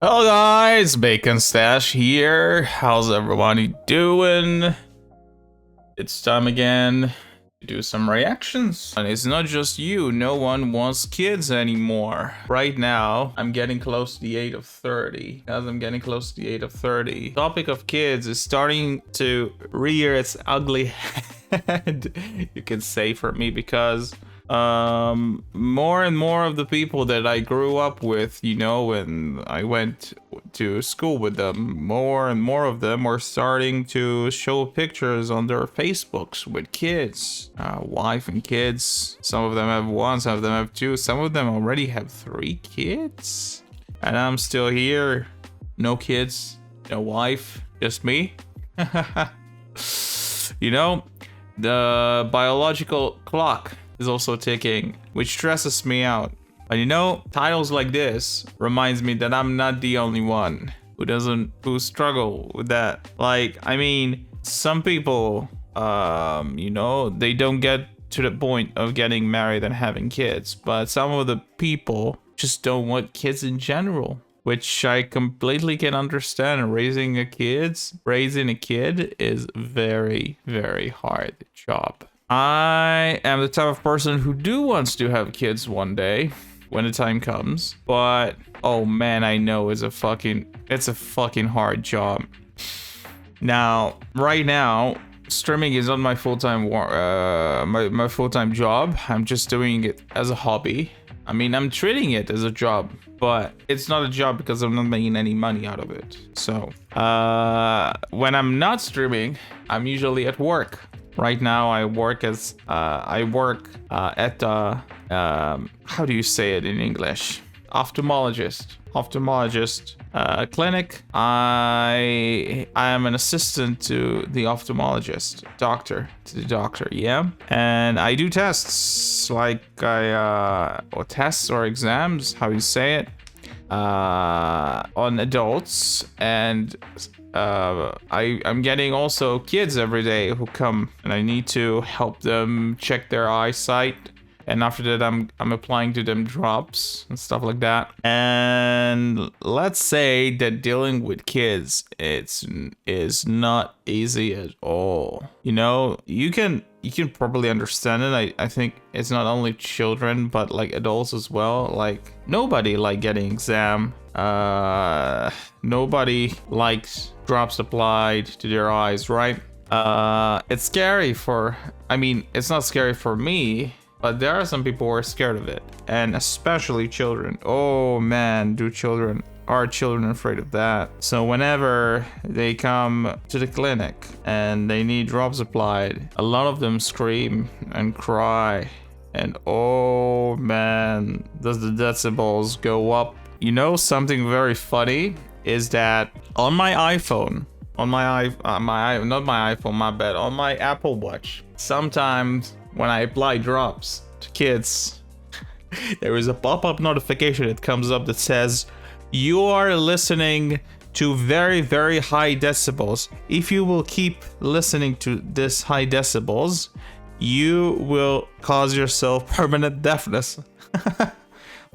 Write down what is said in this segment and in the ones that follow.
Hello guys, Baconstache here. How's everybody doing? It's time again to do some reactions. And it's not just you, no one wants kids anymore. Right now, I'm getting close to the age of 30. As I'm getting close to the age of 30, the topic of kids is starting to rear its ugly head, you can say, for me, because more and more of the people that I grew up with, you know, when I went to school with them, more and more of them are starting to show pictures on their Facebooks with kids, wife and kids. Some of them have one, some of them have two, some of them already have 3 kids, and I'm still here, no kids, no wife, just me. You know, the biological clock is also ticking, which stresses me out. But you know, titles like this reminds me that I'm not the only one who struggle with that. Like, I mean, some people, you know, they don't get to the point of getting married and having kids, but some of the people just don't want kids in general, which I completely can understand. Raising a kid is very, very hard job. I am the type of person who wants to have kids one day when the time comes, but oh man, I know it's a fucking hard job. Now, right now, streaming is not my full-time my full-time job. I'm just doing it as a hobby. I mean, I'm treating it as a job, but it's not a job because I'm not making any money out of it. So, when I'm not streaming, I'm usually at work. Right now, I work at how do you say it in English? Ophthalmologist clinic. I am an assistant to the ophthalmologist, doctor, yeah. And I do tests, like or tests or exams, how you say it, on adults, and I'm getting also kids every day who come, and I need to help them check their eyesight. And after that, I'm applying to them drops and stuff like that. And let's say that dealing with kids, is not easy at all. You know, you can probably understand it. I think it's not only children, but like adults as well. Like, nobody like getting exam. Nobody likes drops applied to their eyes, right? It's scary I mean, it's not scary for me, but there are some people who are scared of it, and especially children. Oh man, are children afraid of that? So whenever they come to the clinic and they need drops applied, a lot of them scream and cry, and oh man, does the decibels go up. You know, something very funny is that on my iPhone, on my Apple Watch, sometimes when I apply drops to kids, there is a pop-up notification that comes up that says, you are listening to very, very high decibels. If you will keep listening to this high decibels, you will cause yourself permanent deafness.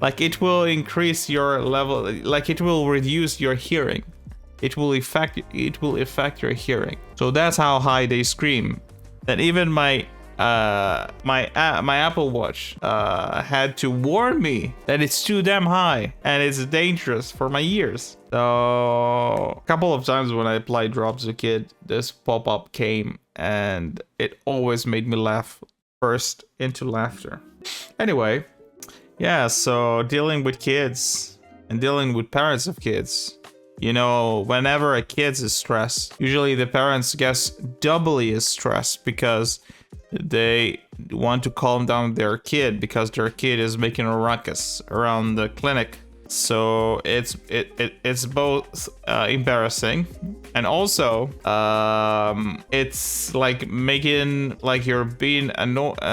Like, it will increase your level, like it will reduce your hearing. It will affect your hearing. So that's how high they scream. That even my Apple Watch had to warn me that it's too damn high and it's dangerous for my ears. So a couple of times when I applied drops to a kid, this pop-up came, and it always made me burst into laughter. Anyway, yeah, so dealing with kids and dealing with parents of kids. You know, whenever a kid is stressed, usually the parents get doubly as stressed because they want to calm down their kid because their kid is making a ruckus around the clinic. So it's both embarrassing, and also it's like making like you're being annoyance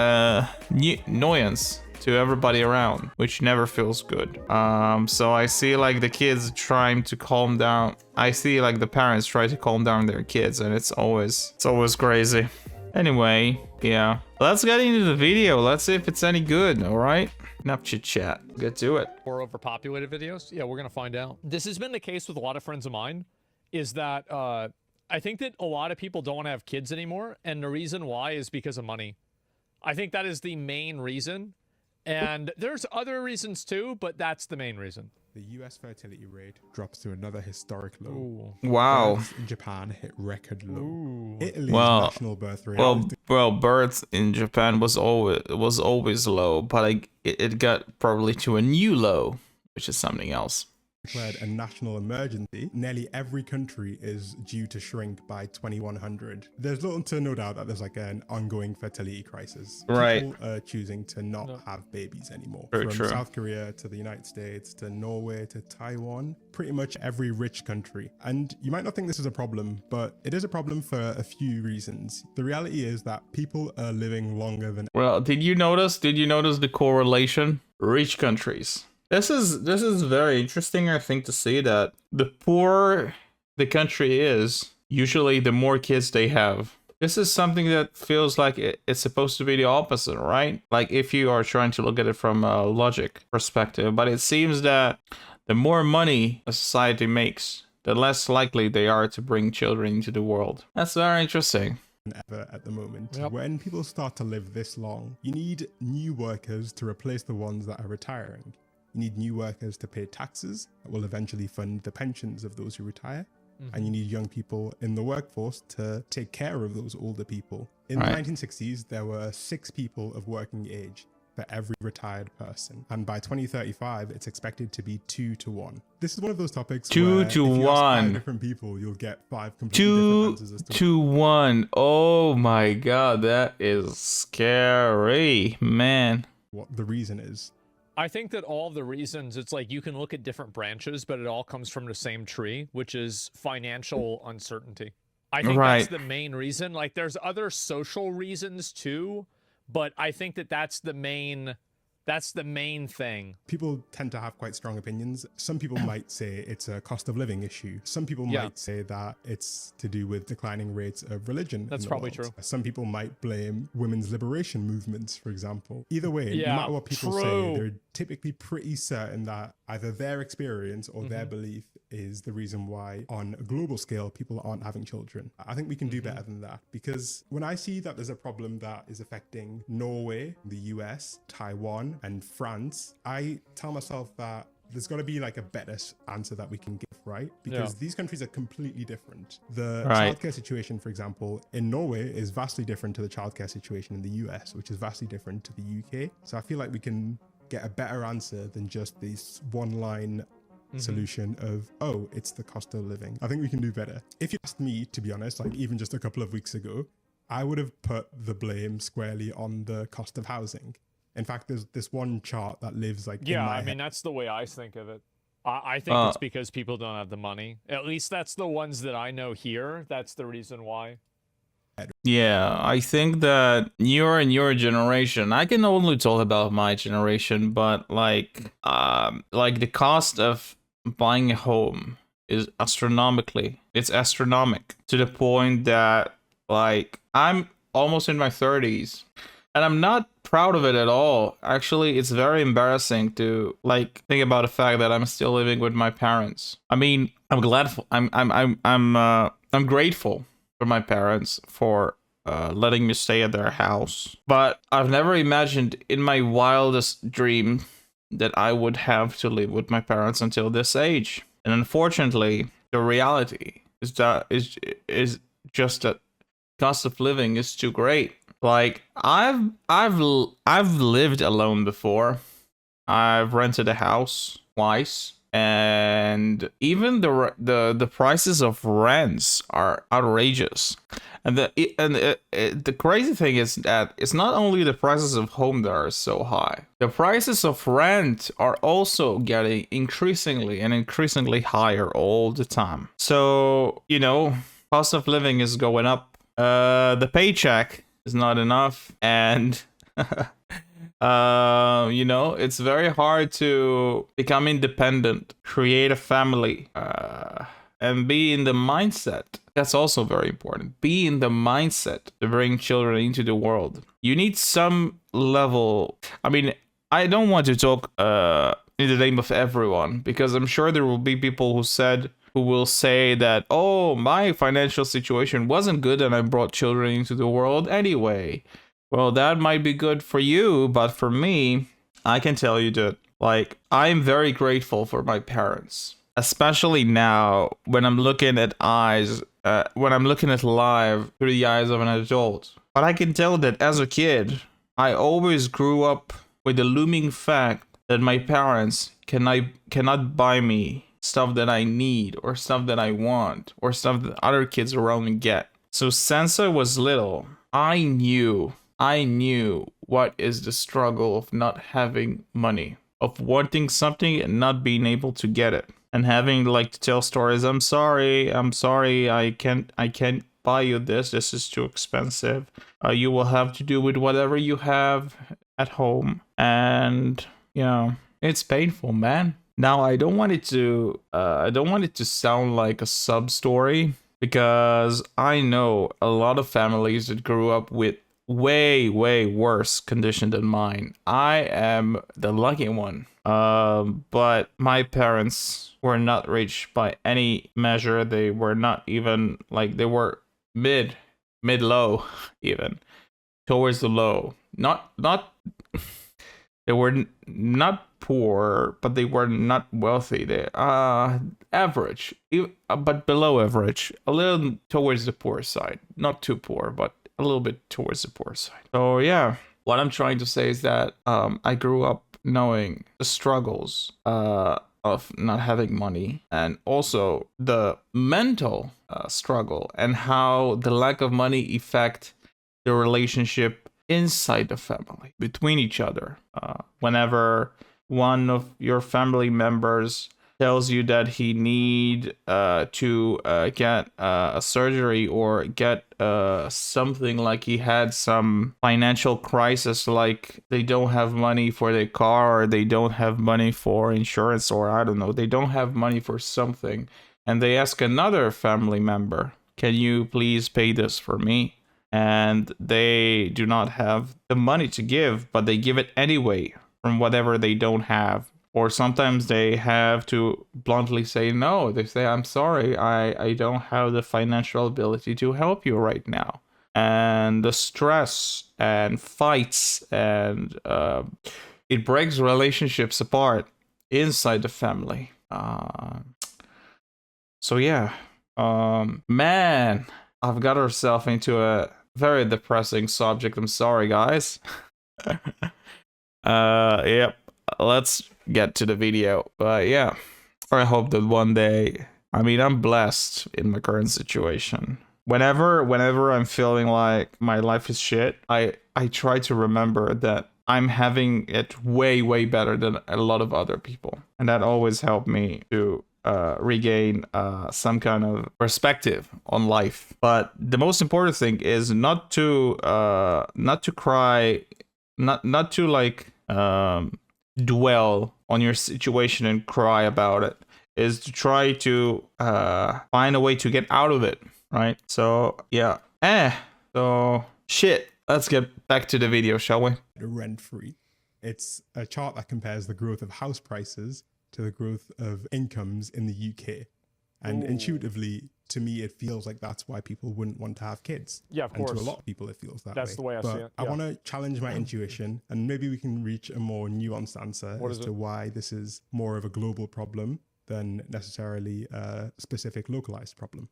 to everybody around, which never feels good. So I see like the kids trying to calm down. I see like the parents try to calm down their kids, and it's always crazy. Anyway, yeah, let's get into the video. Let's see if it's any good. All right. Enough chit chat. Get to it. Or overpopulated videos? Yeah, we're gonna find out. This has been the case with a lot of friends of mine, is that I think that a lot of people don't want to have kids anymore, and the reason why is because of money. I think that is the main reason, and there's other reasons too, but that's the main reason. The US fertility rate drops to another historic low. Ooh. Wow. Births in Japan hit record low. Ooh. Italy's Well, national birth rate. well, birth in Japan was always low, but it got probably to a new low, which is something else. Declared a national emergency. Nearly every country is due to shrink by 2100. There's little to no doubt that there's like an ongoing fertility crisis. Right. People are choosing to not have babies anymore. Very From true. South Korea to the United States to Norway to Taiwan, pretty much every rich country. And you might not think this is a problem, but it is a problem for a few reasons. The reality is that people are living longer than. Well, did you notice the correlation? Rich countries. This is very interesting, I think, to see that the poorer the country is, usually the more kids they have. This is something that feels like it's supposed to be the opposite, right? Like if you are trying to look at it from a logic perspective, but it seems that the more money a society makes, the less likely they are to bring children into the world. That's very interesting. Ever at the moment. Yep. When people start to live this long, you need new workers to replace the ones that are retiring. You need new workers to pay taxes that will eventually fund the pensions of those who retire. And you need young people in the workforce to take care of those older people. In the 1960s, there were 6 people of working age for every retired person. And by 2035, it's expected to be 2 to 1. This is one of those topics 2 where to if you ask 5 1. different people, you'll get 5 completely different answers as to 2 to 1. Oh my god, that is scary, man. what the reason is. I think that all the reasons, it's like you can look at different branches, but it all comes from the same tree, which is financial uncertainty. I think that's the main reason. Like there's other social reasons too, but I think that that's the main thing. People tend to have quite strong opinions. Some people might say it's a cost of living issue. Some people might say that it's to do with declining rates of religion. That's probably true. Some people might blame women's liberation movements, for example. Either way, no matter what people say, they're typically pretty certain that either their experience or their belief is the reason why on a global scale people aren't having children. I think we can do better than that, because when I see that there's a problem that is affecting Norway, the US, Taiwan, and France, I tell myself that there's got to be like a better answer that we can give, right? Because these countries are completely different. The childcare situation, for example, in Norway is vastly different to the childcare situation in the US, which is vastly different to the UK. So I feel like we can get a better answer than just this one line solution of, oh, it's the cost of living. I think we can do better. If you asked me, to be honest, like even just a couple of weeks ago, I would have put the blame squarely on the cost of housing. In fact, there's this one chart that lives like in my I mean, head. that's the way I think of it. I think it's because people don't have the money. At least that's the ones that I know here. That's the reason why. Yeah, I think that your generation, I can only talk about my generation, but like the cost of buying a home is it's astronomic to the point that like I'm almost in my 30s and I'm not proud of it at all. Actually, it's very embarrassing to like think about the fact that I'm still living with my parents. I mean, I'm grateful for my parents for letting me stay at their house, but I've never imagined in my wildest dream that I would have to live with my parents until this age. And unfortunately, the reality is that is just that cost of living is too great. Like I've lived alone before. I've rented a house twice, and even the prices of rents are outrageous. And the crazy thing is that it's not only the prices of home that are so high. The prices of rent are also getting increasingly higher all the time. So, cost of living is going up. The paycheck is not enough, and it's very hard to become independent, create a family, and be in the mindset. That's also very important. Be in the mindset to bring children into the world. You need some level. I mean, I don't want to talk in the name of everyone, because I'm sure there will be people who will say that, oh, my financial situation wasn't good and I brought children into the world anyway. Well, that might be good for you, but for me, I can tell you that, like, I'm very grateful for my parents, especially now when I'm looking at life through the eyes of an adult. But I can tell that as a kid, I always grew up with the looming fact that my parents cannot buy me stuff that I need or stuff that I want or stuff that other kids around me get. So since I was little, I knew what is the struggle of not having money, of wanting something and not being able to get it, and having like to tell stories. I'm sorry, I can't buy you this. This is too expensive. You will have to do with whatever you have at home, and you know, it's painful, man. Now I don't want it to sound like a sub story, because I know a lot of families that grew up with way worse condition than mine. I am the lucky one. But my parents were not rich by any measure. They were not even like, they were mid low, even towards the low. Not they were not poor, but they were not wealthy. They average, but below average, a little towards the poor side. Not too poor, but a little bit towards the poor side. So yeah, what I'm trying to say is that I grew up knowing the struggles of not having money, and also the mental struggle, and how the lack of money affect the relationship inside the family, between each other. Whenever one of your family members tells you that he need to get a surgery or get something, like he had some financial crisis, like they don't have money for their car, or they don't have money for insurance, or I don't know, they don't have money for something, and they ask another family member, can you please pay this for me? And they do not have the money to give, but they give it anyway from whatever they don't have. Or sometimes they have to bluntly say no. They say, I'm sorry, I don't have the financial ability to help you right now. And the stress and fights, and it breaks relationships apart inside the family. So yeah, man, I've got ourselves into a very depressing subject. I'm sorry, guys. Yep. Let's get to the video. But yeah, I hope that one day, I mean, I'm blessed in my current situation. Whenever I'm feeling like my life is shit, I try to remember that I'm having it way better than a lot of other people. And that always helped me to regain some kind of perspective on life. But the most important thing is not to cry, not to like dwell on your situation and cry about it, is to try to find a way to get out of it, right? So yeah, so shit, let's get back to the video, shall we? Rent-free. It's a chart that compares the growth of house prices to the growth of incomes in the UK. And intuitively, to me, it feels like that's why people wouldn't want to have kids. Yeah, of course. And to a lot of people, it feels that way. That's the way I see it. I want to challenge my intuition, and maybe we can reach a more nuanced answer as to why this is more of a global problem than necessarily a specific localized problem.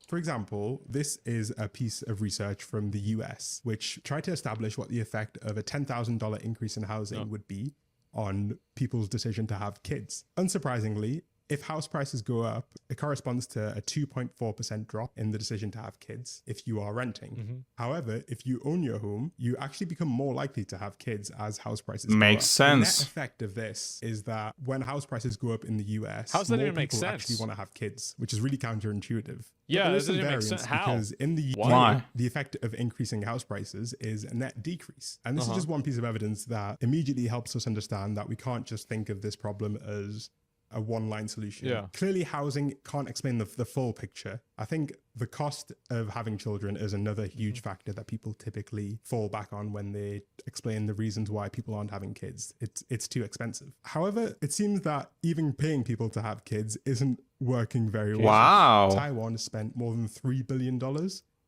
For example, this is a piece of research from the US, which tried to establish what the effect of a $10,000 increase in housing would be on people's decision to have kids. Unsurprisingly, if house prices go up, it corresponds to a 2.4% drop in the decision to have kids if you are renting. However, if you own your home, you actually become more likely to have kids as house prices go up. Makes sense. The net effect of this is that when house prices go up in the US, how's that more even make people sense? actually want to have kids, which is really counterintuitive. Yeah, there is that some doesn't make variance sense. How? because in the UK, Why? the effect of increasing house prices is a net decrease. And this is just one piece of evidence that immediately helps us understand that we can't just think of this problem as a one-line solution. Yeah. Clearly, housing can't explain the full picture. I think the cost of having children is another huge factor that people typically fall back on when they explain the reasons why people aren't having kids. It's too expensive. However, it seems that even paying people to have kids isn't working very well. Wow. Taiwan has spent more than $3 billion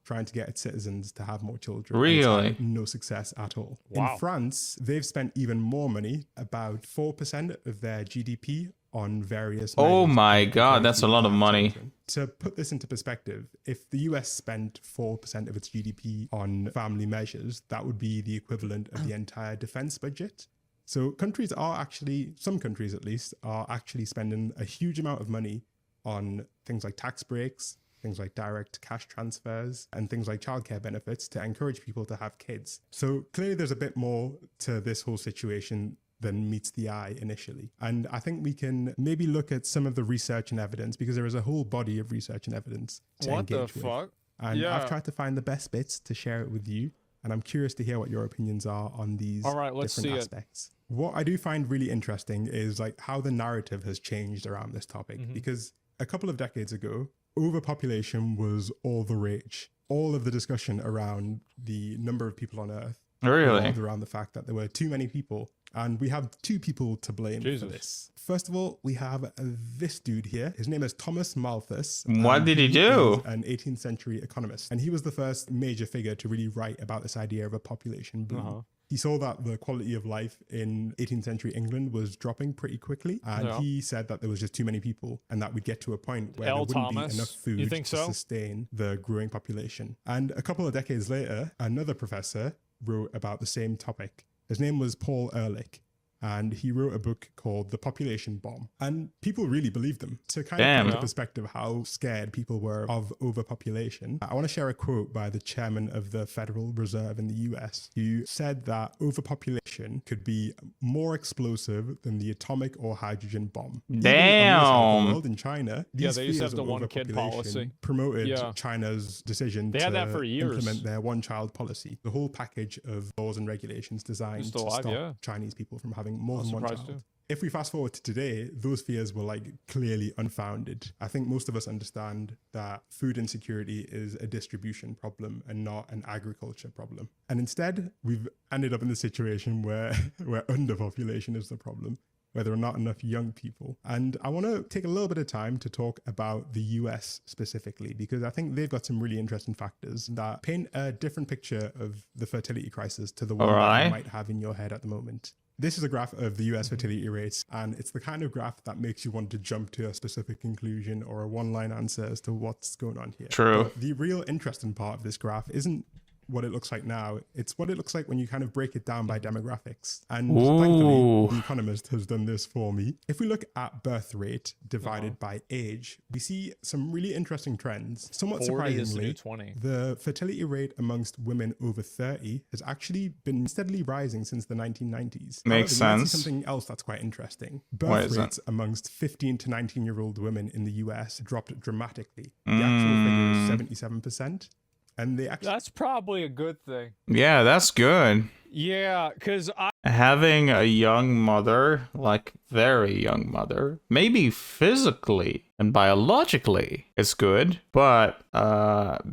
trying to get its citizens to have more children. Really? And no success at all. Wow. In France, they've spent even more money, about 4% of their GDP, on various Oh measures my to God, encourage that's a people lot to of have money. children. To put this into perspective, if the US spent 4% of its GDP on family measures, that would be the equivalent of the entire defense budget. So countries are actually, some countries at least, are actually spending a huge amount of money on things like tax breaks, things like direct cash transfers, and things like childcare benefits to encourage people to have kids. So clearly there's a bit more to this whole situation than meets the eye initially. And I think we can maybe look at some of the research and evidence, because there is a whole body of research and evidence to What the engage with. fuck? And Yeah. I've tried to find the best bits to share it with you. And I'm curious to hear what your opinions are on these All right, let's different see it. aspects. What I do find really interesting is like how the narrative has changed around this topic, because a couple of decades ago, overpopulation was all the rage. All of the discussion around the number of people on Earth Really? revolved around the fact that there were too many people. And we have two people to blame for Jesus. this. First of all, we have this dude here. His name is Thomas Malthus. What and did he do? is an 18th century economist. And he was the first major figure to really write about this idea of a population boom. He saw that the quality of life in 18th century England was dropping pretty quickly. And he said that there was just too many people and that we'd get to a point where there wouldn't Thomas, be enough food you think to so? sustain the growing population. And a couple of decades later, another professor wrote about the same topic. His name was Paul Ehrlich. And he wrote a book called The Population Bomb. And people really believed them. To kind of put into perspective how scared people were of overpopulation, I want to share a quote by the chairman of the Federal Reserve in the US, who said that overpopulation could be more explosive than the atomic or hydrogen bomb. Even on the other side of the world, in China, these they used to have fears the of one-kid overpopulation policy. promoted China's decision They to had that for years. implement their one-child policy. The whole package of laws and regulations designed Still to alive, stop yeah. Chinese people from having more than one surprised child. too. If we fast forward to today, those fears were like clearly unfounded. I think most of us understand that food insecurity is a distribution problem and not an agriculture problem. And instead, we've ended up in the situation where underpopulation is the problem, where there are not enough young people. And I want to take a little bit of time to talk about the US specifically, because I think they've got some really interesting factors that paint a different picture of the fertility crisis to the one that you might have in your head at the moment. This is a graph of the US fertility rates, and it's the kind of graph that makes you want to jump to a specific conclusion or a one-line answer as to what's going on here. True. But the real interesting part of this graph isn't what it looks like now. It's what it looks like when you kind of break it down by demographics. And thankfully, The Economist has done this for me. If we look at birth rate divided by age, we see some really interesting trends. Somewhat 40 is the surprisingly, new 20. the fertility rate amongst women over 30 has actually been steadily rising since the 1990s. Makes However, you might see sense. something else that's quite interesting. Why Birth is that? rates amongst 15 to 19-year-old women in the US dropped dramatically. The actual figure is 77%. And they actually That's probably a good thing. Yeah, that's good. Yeah, because Having a young mother, like very young mother, maybe physically and biologically is good, but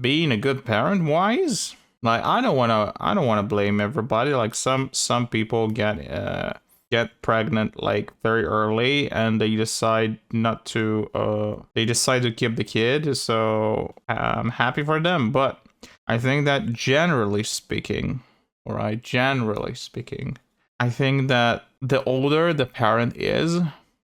being a good parent wise, like I don't wanna blame everybody. Like some people get pregnant like very early and they decide not to they decide to keep the kid, so I'm happy for them. But I think that generally speaking, I think that the older the parent is,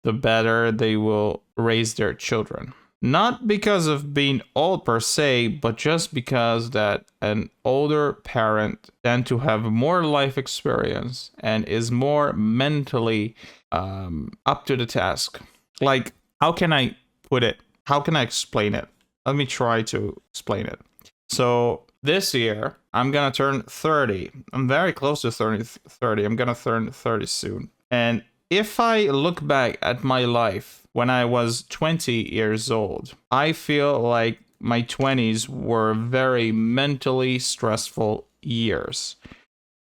the better they will raise their children. Not because of being old per se, but just because that an older parent tend to have more life experience and is more mentally up to the task. Like, how can I put it? How can I explain it? Let me try to explain it. So this year, I'm going to turn 30. I'm very close to 30. I'm going to turn 30 soon. And if I look back at my life when I was 20 years old, I feel like my 20s were very mentally stressful years.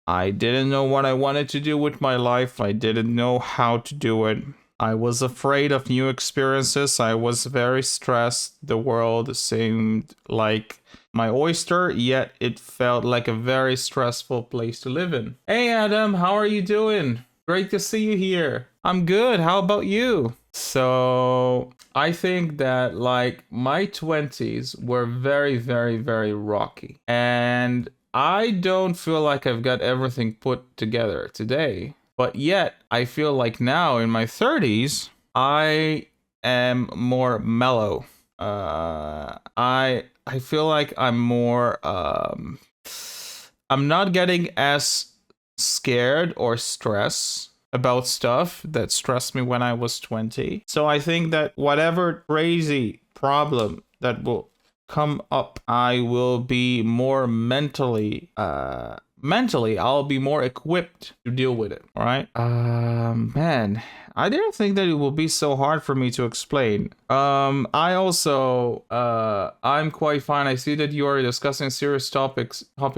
I didn't know what I wanted to do with my life. I didn't know how to do it. I was afraid of new experiences. I was very stressed. The world seemed like my oyster, yet it felt like a very stressful place to live in. Hey Adam, how are you doing? Great to see you here. I'm good. How about you? So I think that like my 20s were very, very, very rocky. And I don't feel like I've got everything put together today. But yet I feel like now in my 30s, I am more mellow. I feel like I'm more I'm not getting as scared or stressed about stuff that stressed me when I was 20. So I think that whatever crazy problem that will come up, I will be more mentally I'll be more equipped to deal with it. All right. Man, I didn't think that it will be so hard for me to explain. I also I'm quite fine. I see that you are discussing serious topic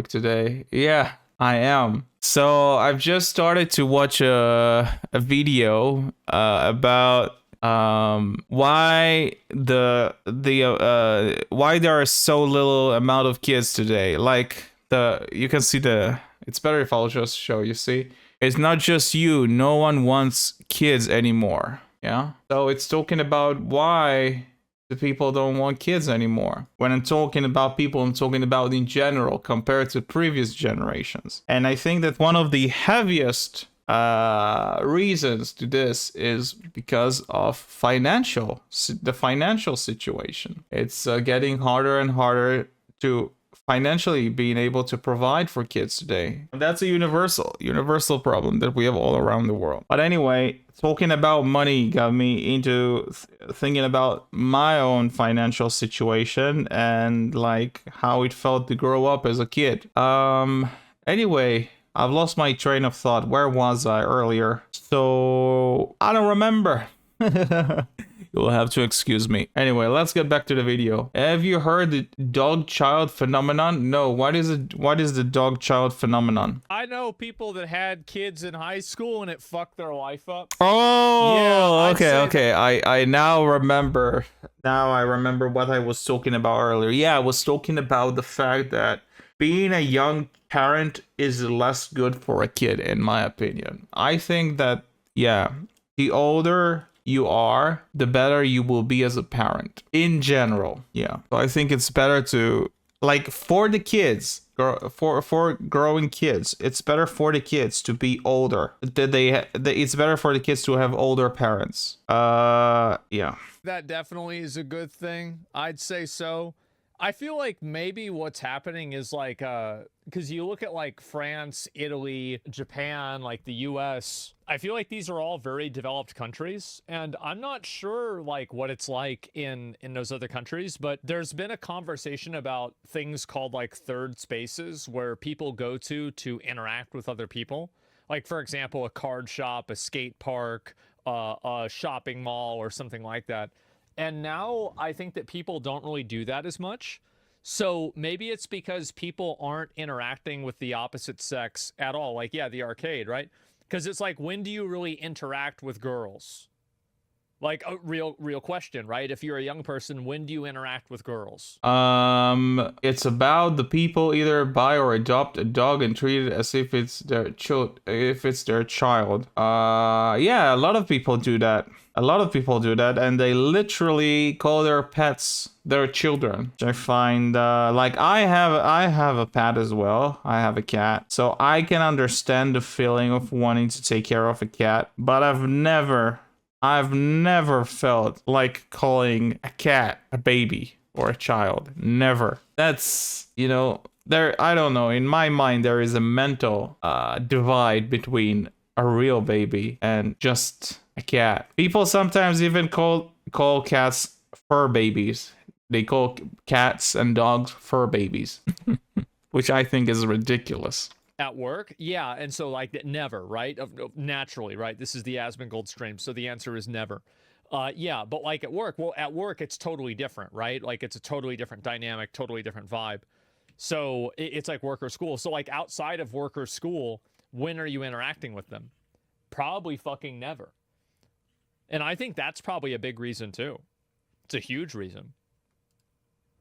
today. Yeah, I am. So I've just started to watch a video about why why there are so little amount of kids today. Like you can see it's better if I'll just show you. See, it's not just you. No one wants kids anymore. Yeah. So it's talking about why the people don't want kids anymore. When I'm talking about people, I'm talking about in general compared to previous generations. And I think that one of the heaviest reasons to this is because of the financial situation. It's getting harder and harder to financially being able to provide for kids today. And that's a universal problem that we have all around the world. But anyway, talking about money got me into thinking about my own financial situation and like how it felt to grow up as a kid. Anyway, I've lost my train of thought. Where was I earlier? So I don't remember. You'll have to excuse me. Anyway, let's get back to the video. Have you heard the dog child phenomenon? No, what is it? What is the dog child phenomenon? I know people that had kids in high school and it fucked their life up. Oh, yeah, okay. I now remember. Now I remember what I was talking about earlier. Yeah, I was talking about the fact that being a young parent is less good for a kid, in my opinion. I think that, yeah, the older you are, the better you will be as a parent in general. Yeah. So I think it's better to, like, for the kids, for growing kids, it's better for the kids to be older. It's better for the kids to have older parents. Yeah. That definitely is a good thing. I'd say so. I feel like maybe what's happening is like, because you look at like France, Italy, Japan, like the US, I feel like these are all very developed countries, and I'm not sure like what it's like in those other countries, but there's been a conversation about things called like third spaces where people go to interact with other people. Like, for example, a card shop, a skate park, a shopping mall, or something like that. And now I think that people don't really do that as much. So maybe it's because people aren't interacting with the opposite sex at all. Like, yeah, the arcade, right? Because it's like, when do you really interact with girls? Like a real question, right? If you're a young person, when do you interact with girls? It's about the people either buy or adopt a dog and treat it as if it's their child. Yeah, a lot of people do that. And they literally call their pets their children. Which I find like I have a pet as well. I have a cat, so I can understand the feeling of wanting to take care of a cat. But I've never felt like calling a cat a baby or a child. Never. That's, you know, I don't know. In my mind, there is a mental divide between a real baby and just a cat. People sometimes even call cats fur babies. They call cats and dogs fur babies, which I think is ridiculous. At work? Yeah, and so like never, right? Naturally, right? This is the Asmongold stream, so the answer is never. Yeah, but like at work, well, at work it's totally different, right? Like it's a totally different dynamic, totally different vibe. So it's like work or school. So like outside of work or school, when are you interacting with them? Probably fucking never. And I think that's probably a big reason too. It's a huge reason.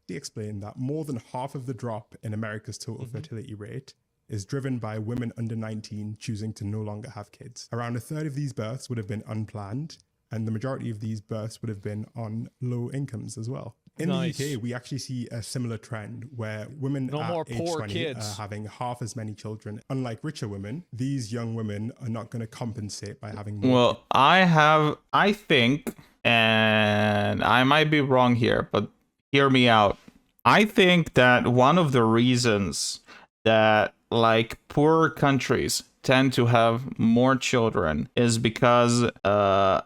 He explained that more than half of the drop in America's total fertility rate is driven by women under 19 choosing to no longer have kids. Around a third of these births would have been unplanned, and the majority of these births would have been on low incomes as well. In the UK, we actually see a similar trend where women at age 20 are having half as many children. Unlike richer women, these young women are not going to compensate by having more kids. I think, and I might be wrong here, but hear me out. I think that one of the reasons that like poorer countries tend to have more children is because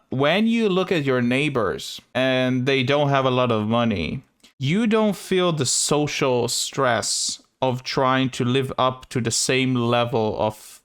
when you look at your neighbors and they don't have a lot of money, you don't feel the social stress of trying to live up to the same level of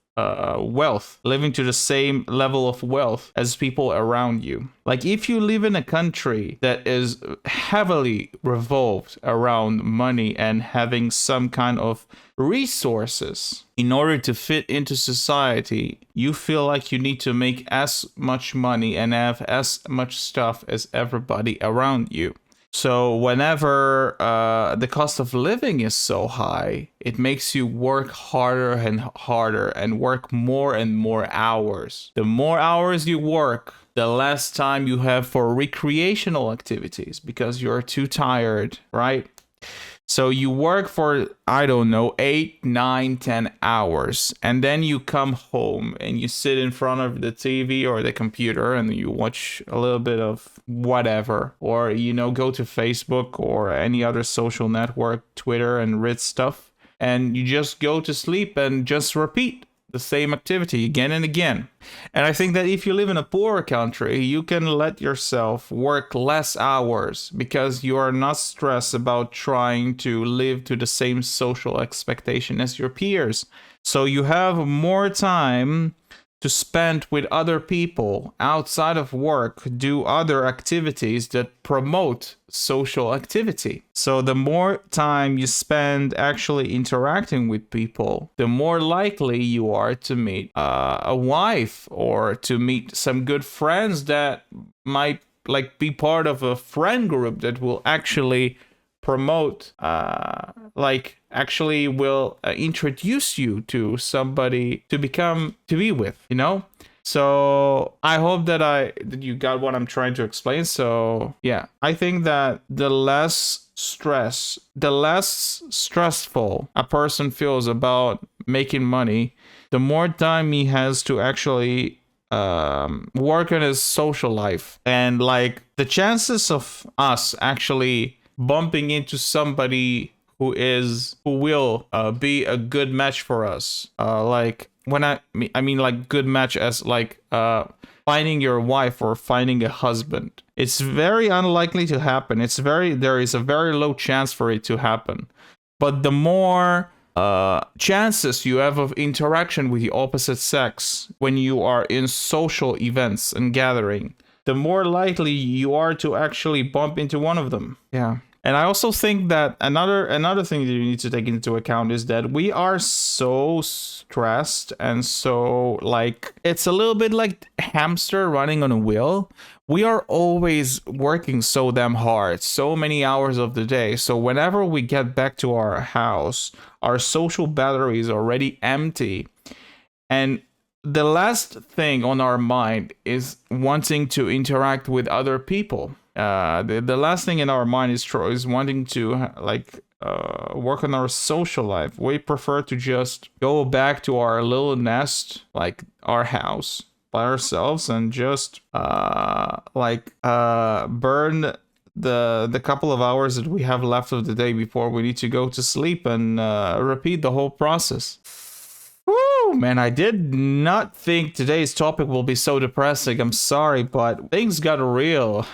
living to the same level of wealth as people around you. Like if you live in a country that is heavily revolved around money and having some kind of resources in order to fit into society, you feel like you need to make as much money and have as much stuff as everybody around you. So whenever the cost of living is so high, it makes you work harder and work more and more hours. The more hours you work, the less time you have for recreational activities because you're too tired, right? So you work for, I don't know, 8, 9, 10 hours. And then you come home and you sit in front of the TV or the computer and you watch a little bit of whatever. Or, you know, go to Facebook or any other social network, Twitter, and read stuff. And you just go to sleep and just repeat the same activity again and again. And I think that if you live in a poorer country, you can let yourself work less hours because you are not stressed about trying to live to the same social expectation as your peers. So you have more time to spend with other people outside of work, do other activities that promote social activity. So the more time you spend actually interacting with people, the more likely you are to meet a wife or to meet some good friends that might like be part of a friend group that will actually promote actually will introduce you to somebody to be with, you know. So I hope that you got what I'm trying to explain. So yeah, I think that the less stressful a person feels about making money, the more time he has to actually work on his social life. And like the chances of us actually bumping into somebody who will be a good match for us, like when I mean like good match as like finding your wife or finding a husband, it's very unlikely to happen. There is a very low chance for it to happen. But the more chances you have of interaction with the opposite sex when you are in social events and gathering, the more likely you are to actually bump into one of them. Yeah. And I also think that another thing that you need to take into account is that we are so stressed and so like it's a little bit like hamster running on a wheel. We are always working so damn hard, so many hours of the day. So whenever we get back to our house, our social battery is already empty. And the last thing on our mind is wanting to interact with other people. The last thing in our mind is wanting to work on our social life. We prefer to just go back to our little nest, like our house, by ourselves, and just burn the couple of hours that we have left of the day before we need to go to sleep, and repeat the whole process. Woo, man, I did not think today's topic will be so depressing. I'm sorry, but things got real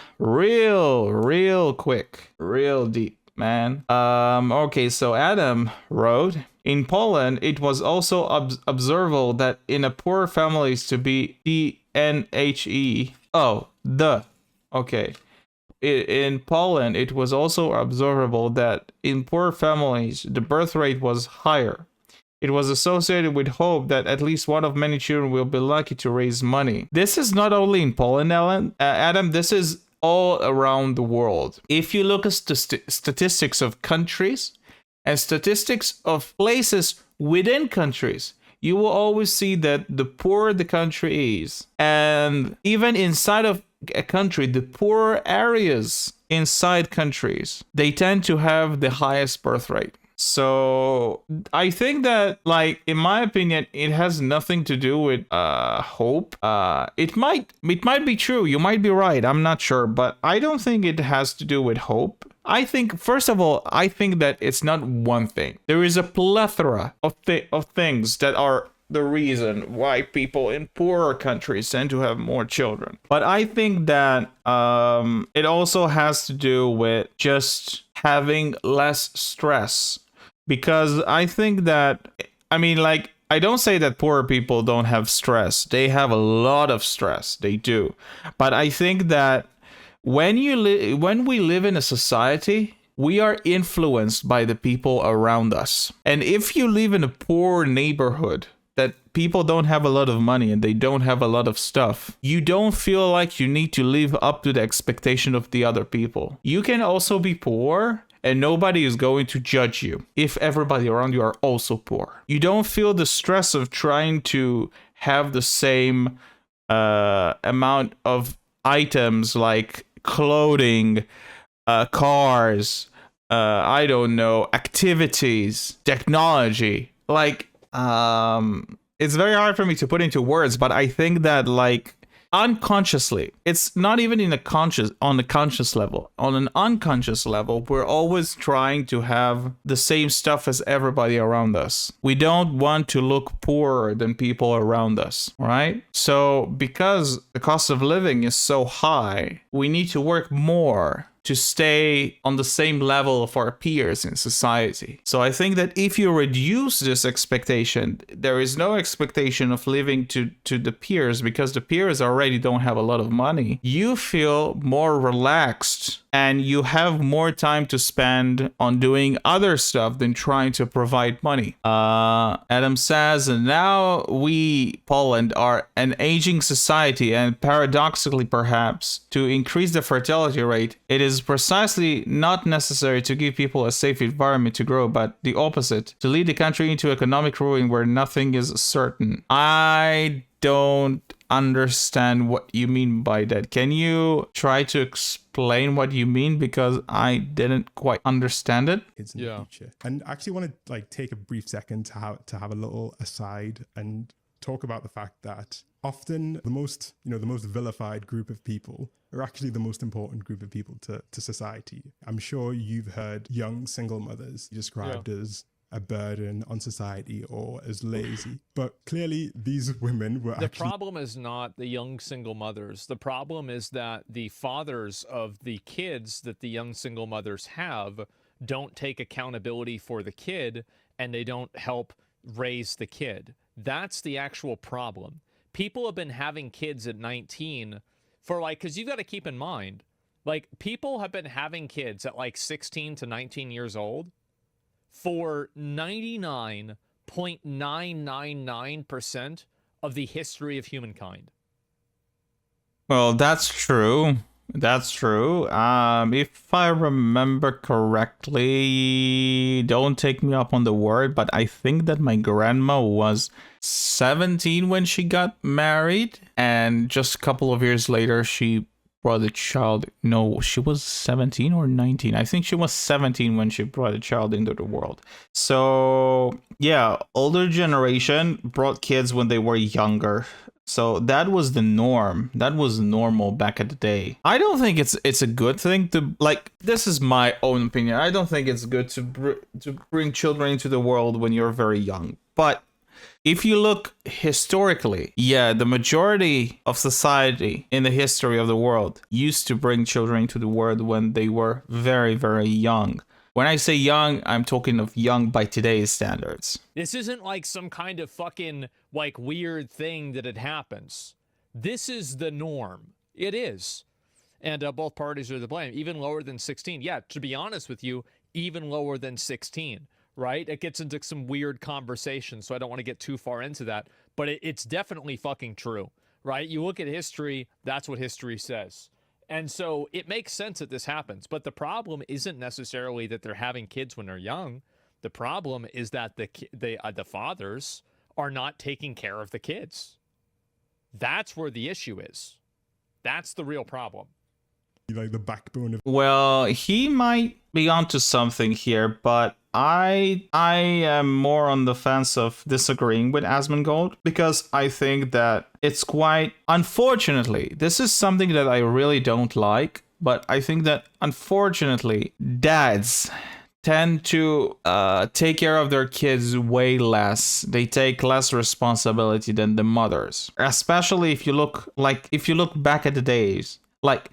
quick, real deep, man. Okay, so Adam wrote, in Poland, it was also observable that in a poor families to be DNHE. Okay. In Poland, it was also observable that in poor families, the birth rate was higher. It was associated with hope that at least one of many children will be lucky to raise money. This is not only in Poland, Adam, this is all around the world. If you look at statistics of countries and statistics of places within countries, you will always see that the poorer the country is, and even inside of a country, the poorer areas inside countries, they tend to have the highest birth rate. So I think that, like, in my opinion, it has nothing to do with hope. It might be true. You might be right. I'm not sure, but I don't think it has to do with hope. I think, first of all, I think that it's not one thing. There is a plethora of things that are the reason why people in poorer countries tend to have more children. But I think that it also has to do with just having less stress. Because I think that, I mean, like, I don't say that poorer people don't have stress. They have a lot of stress. They do. But I think that when we live in a society, we are influenced by the people around us. And if you live in a poor neighborhood that people don't have a lot of money and they don't have a lot of stuff, you don't feel like you need to live up to the expectation of the other people. You can also be poor and nobody is going to judge you if everybody around you are also poor. You don't feel the stress of trying to have the same amount of items like clothing, cars, I don't know, activities, technology. Like, it's very hard for me to put into words, but I think that, like, unconsciously, it's not even on the conscious level, on an unconscious level, we're always trying to have the same stuff as everybody around us. We don't want to look poorer than people around us, right? So because the cost of living is so high, we need to work more to stay on the same level of our peers in society. So I think that if you reduce this expectation, there is no expectation of living to the peers, because the peers already don't have a lot of money. You feel more relaxed and you have more time to spend on doing other stuff than trying to provide money. Adam says, now we, Poland, are an aging society, and paradoxically perhaps, to increase the fertility rate, it is precisely not necessary to give people a safe environment to grow, but the opposite, to lead the country into economic ruin where nothing is certain. I don't understand what you mean by that. Can you try to explain what you mean? Because I didn't quite understand it. Kids in the future. And I actually want to, like, take a brief second to have a little aside and talk about the fact that often the most vilified group of people are actually the most important group of people to society. I'm sure you've heard young single mothers described as a burden on society or as lazy. But clearly these women were The problem is not the young single mothers. The problem is that the fathers of the kids that the young single mothers have don't take accountability for the kid, and they don't help raise the kid. That's the actual problem. People have been having kids at 19 for, like, because you've got to keep in mind, like, people have been having kids at like 16 to 19 years old for 99.999% of the history of humankind. Well, that's true. That's true. If I remember correctly, don't take me up on the word, but I think that my grandma was 17 when she got married, and just a couple of years later, she brought a child. No, she was 17 or 19. I think she was 17 when she brought a child into the world. So yeah, older generation brought kids when they were younger. So that was the norm. That was normal back in the day. I don't think it's a good thing to, like, this is my own opinion. I don't think it's good to bring children into the world when you're very young. But if you look historically, yeah, the majority of society in the history of the world used to bring children into the world when they were very, very young. When I say young, I'm talking of young by today's standards. This isn't like some kind of fucking, like, weird thing that it happens. This is the norm. It is. And both parties are to blame. Even lower than 16. Yeah, to be honest with you, even lower than 16. right? It gets into some weird conversation, so I don't want to get too far into that. But it's definitely fucking true, right? You look at history, that's what history says. And so it makes sense that this happens. But the problem isn't necessarily that they're having kids when they're young. The problem is that the fathers are not taking care of the kids. That's where the issue is. That's the real problem. Like the backbone of. Well, he might be onto something here, but I am more on the fence of disagreeing with Asmongold, because I think that it's quite, unfortunately, this is something that I really don't like, but I think that unfortunately dads tend to take care of their kids way less. They take less responsibility than the mothers, especially if you look back at the days. Like,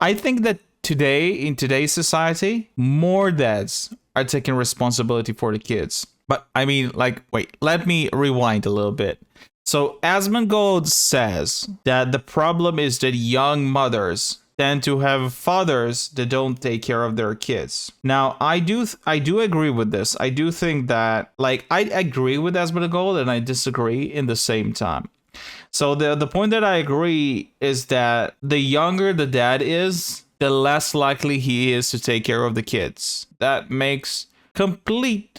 I think that today, in today's society, more dads are taking responsibility for the kids. But I mean, like, wait, let me rewind a little bit. So Asmongold says that the problem is that young mothers tend to have fathers that don't take care of their kids. Now, I do agree with this. I do think that, like, I agree with Asmongold and I disagree in the same time. So the point that I agree is that the younger the dad is, the less likely he is to take care of the kids. That completely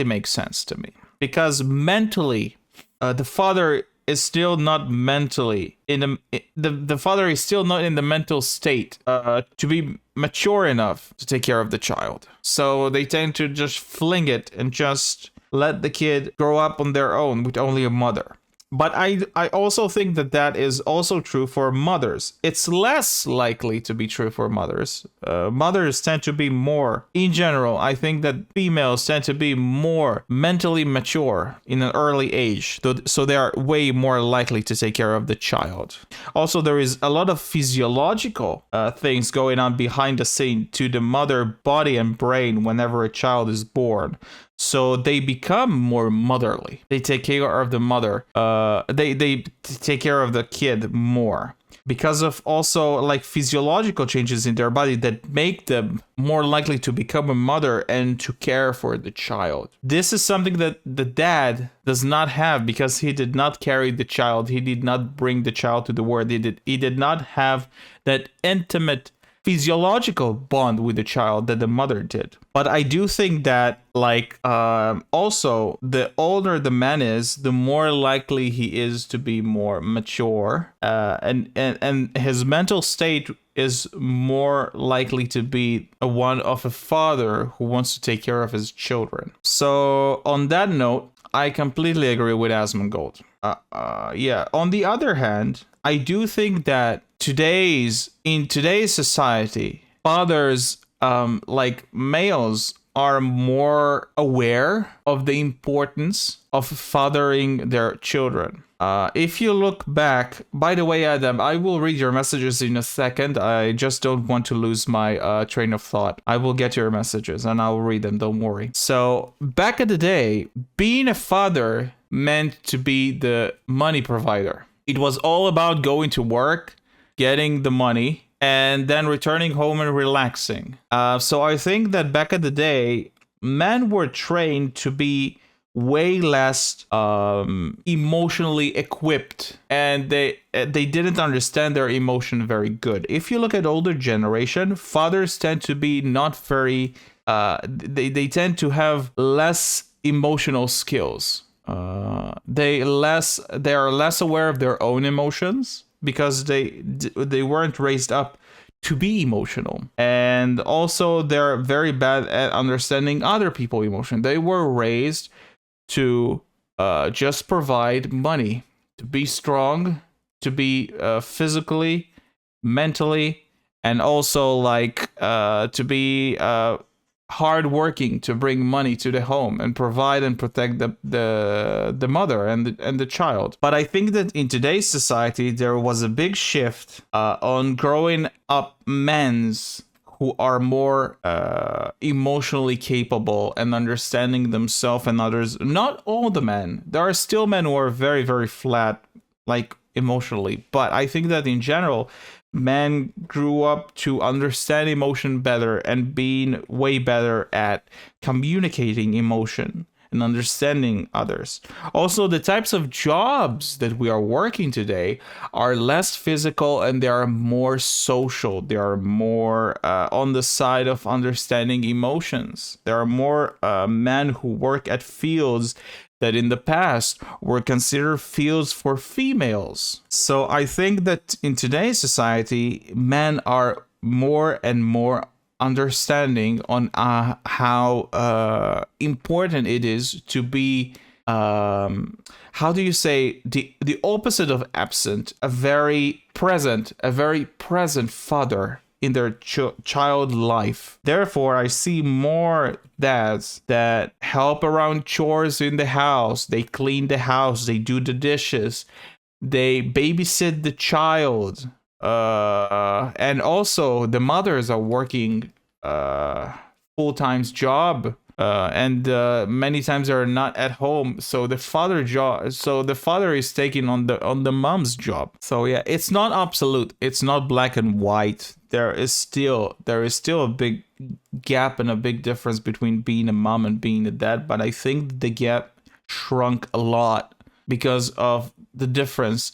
makes sense to me, because mentally, the father is still not mentally in the father is still not in the mental state to be mature enough to take care of the child. So they tend to just fling it and just let the kid grow up on their own with only a mother. But I also think that that is also true for mothers. It's less likely to be true for mothers. Mothers tend to be more, in general, I think that females tend to be more mentally mature in an early age. So they are way more likely to take care of the child. Also, there is a lot of physiological things going on behind the scene to the mother body and brain whenever a child is born. So they become more motherly. They take care of the mother. They take care of the kid more because of also like physiological changes in their body that make them more likely to become a mother and to care for the child. This is something that the dad does not have because he did not carry the child. He did not bring the child to the world. He did not have that intimate physiological bond with the child that the mother did. But I do think that, like, also the older the man is, the more likely he is to be more mature, and his mental state is more likely to be one of a father who wants to take care of his children. So on that note, I completely agree with Asmongold. Yeah. On the other hand, I do think that in today's society, fathers, like males, are more aware of the importance of fathering their children. If you look back, by the way, Adam, I will read your messages in a second. I just don't want to lose my train of thought. I will get your messages and I'll read them, don't worry. So back in the day, being a father meant to be the money provider. It was all about going to work, getting the money, and then returning home and relaxing. So I think that back in the day, men were trained to be way less emotionally equipped, and they didn't understand their emotion very good. If you look at older generation, fathers tend to be not very they tend to have less emotional skills. They are less aware of their own emotions because they weren't raised up to be emotional, and also they're very bad at understanding other people's emotion. They were raised to just provide money, to be strong, to be physically, mentally, and also like to be hardworking, to bring money to the home and provide and protect the mother and the child. But I think that in today's society there was a big shift on growing up men's who are more emotionally capable and understanding themselves and others. Not all the men. There are still men who are very, very flat, like emotionally. But I think that in general, men grew up to understand emotion better and being way better at communicating emotion and understanding others. Also, the types of jobs that we are working today are less physical and they are more social. They are more on the side of understanding emotions. There are more men who work at fields that in the past were considered fields for females. So I think that in today's society, men are more and more understanding on how important it is to be how do you say the opposite of absent, a very present father in their child life. Therefore, I see more dads that help around chores in the house. They clean the house, they do the dishes, they babysit the child, and also the mothers are working full-time job, and many times they're not at home, so the father is taking on the mom's job. So yeah, it's not absolute, it's not black and white. There is still a big gap and a big difference between being a mom and being a dad, but I think the gap shrunk a lot because of the difference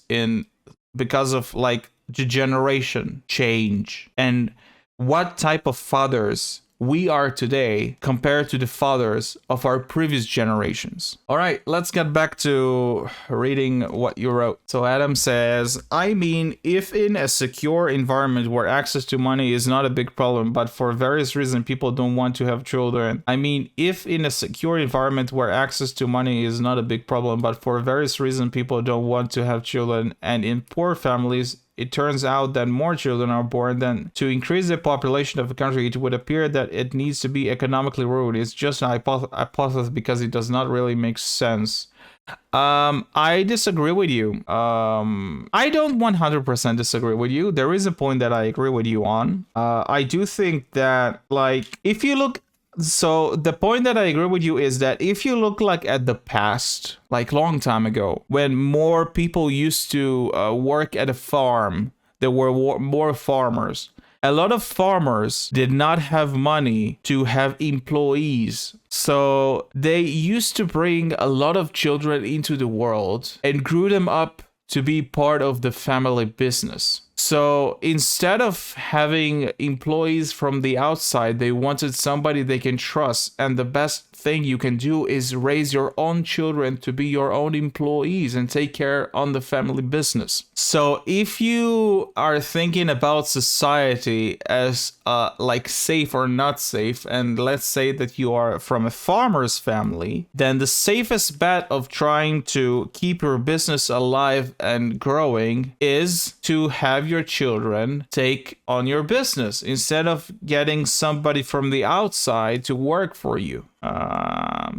because of like the generation change and what type of fathers we are today compared to the fathers of our previous generations. All right, let's get back to reading what you wrote. So Adam says, I mean, if in a secure environment where access to money is not a big problem, but for various reasons people don't want to have children. I mean, if in a secure environment where access to money is not a big problem, but for various reasons people don't want to have children, and in poor families, it turns out that more children are born than to increase the population of a country, it would appear that it needs to be economically ruled. It's just an hypothesis because it does not really make sense. I disagree with you. I don't 100% disagree with you. There is a point that I agree with you on. I do think that, like, if you look, so the point that I agree with you is that if you look like at the past, like long time ago, when more people used to work at a farm, there were more farmers. A lot of farmers did not have money to have employees. So they used to bring a lot of children into the world and grew them up to be part of the family business. So instead of having employees from the outside, they wanted somebody they can trust. And the best thing you can do is raise your own children to be your own employees and take care on the family business. So if you are thinking about society as like safe or not safe, and let's say that you are from a farmer's family, then the safest bet of trying to keep your business alive and growing is to have your children take on your business instead of getting somebody from the outside to work for you.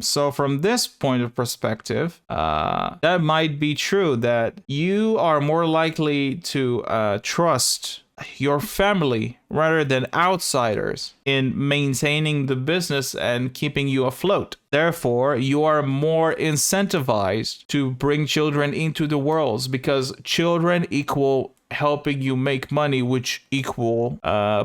So from this point of perspective, that might be true, that you are more likely to trust your family rather than outsiders in maintaining the business and keeping you afloat. Therefore, you are more incentivized to bring children into the world, because children equal helping you make money, which equal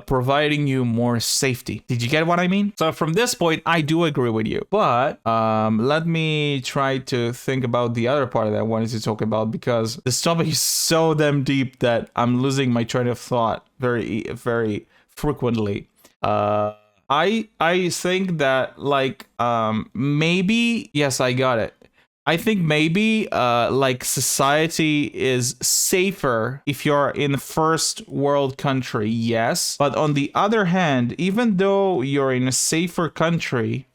providing you more safety. Did you get what I mean? So from this point, I do agree with you. But let me try to think about the other part that I wanted to talk about, because this topic is so damn deep that I'm losing my train of thought very, very frequently. I think that, like, maybe, yes, I got it. I think maybe like society is safer if you're in a first world country, yes. But on the other hand, even though you're in a safer country,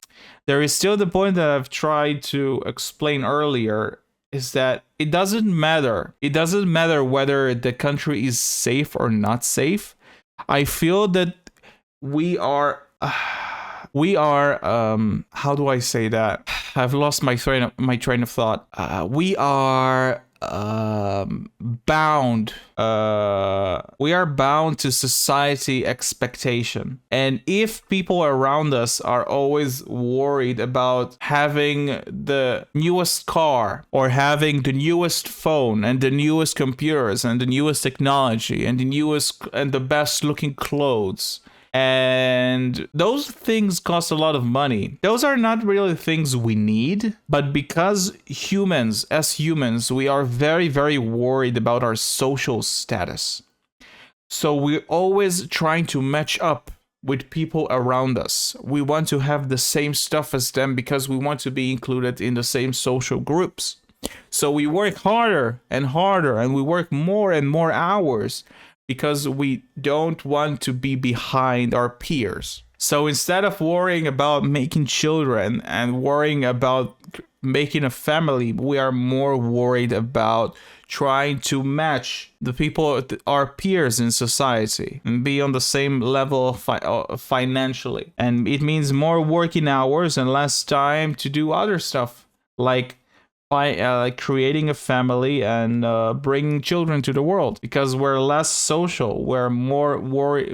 there is still the point that I've tried to explain earlier, is that it doesn't matter. It doesn't matter whether the country is safe or not safe. I feel that we are how do I say that? I've lost my train of thought. We are bound. We are bound to society expectation. And if people around us are always worried about having the newest car or having the newest phone and the newest computers and the newest technology and the newest and the best looking clothes, and those things cost a lot of money. Those are not really things we need, but because as humans, we are very, very worried about our social status. So we're always trying to match up with people around us. We want to have the same stuff as them because we want to be included in the same social groups. So we work harder and harder, and we work more and more hours because we don't want to be behind our peers. So instead of worrying about making children and worrying about making a family, we are more worried about trying to match the people, our peers in society, and be on the same level financially. And it means more working hours and less time to do other stuff, like creating a family and bringing children to the world, because we're less social. We're more worried.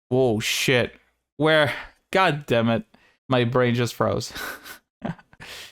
Whoa, shit. God damn it. My brain just froze.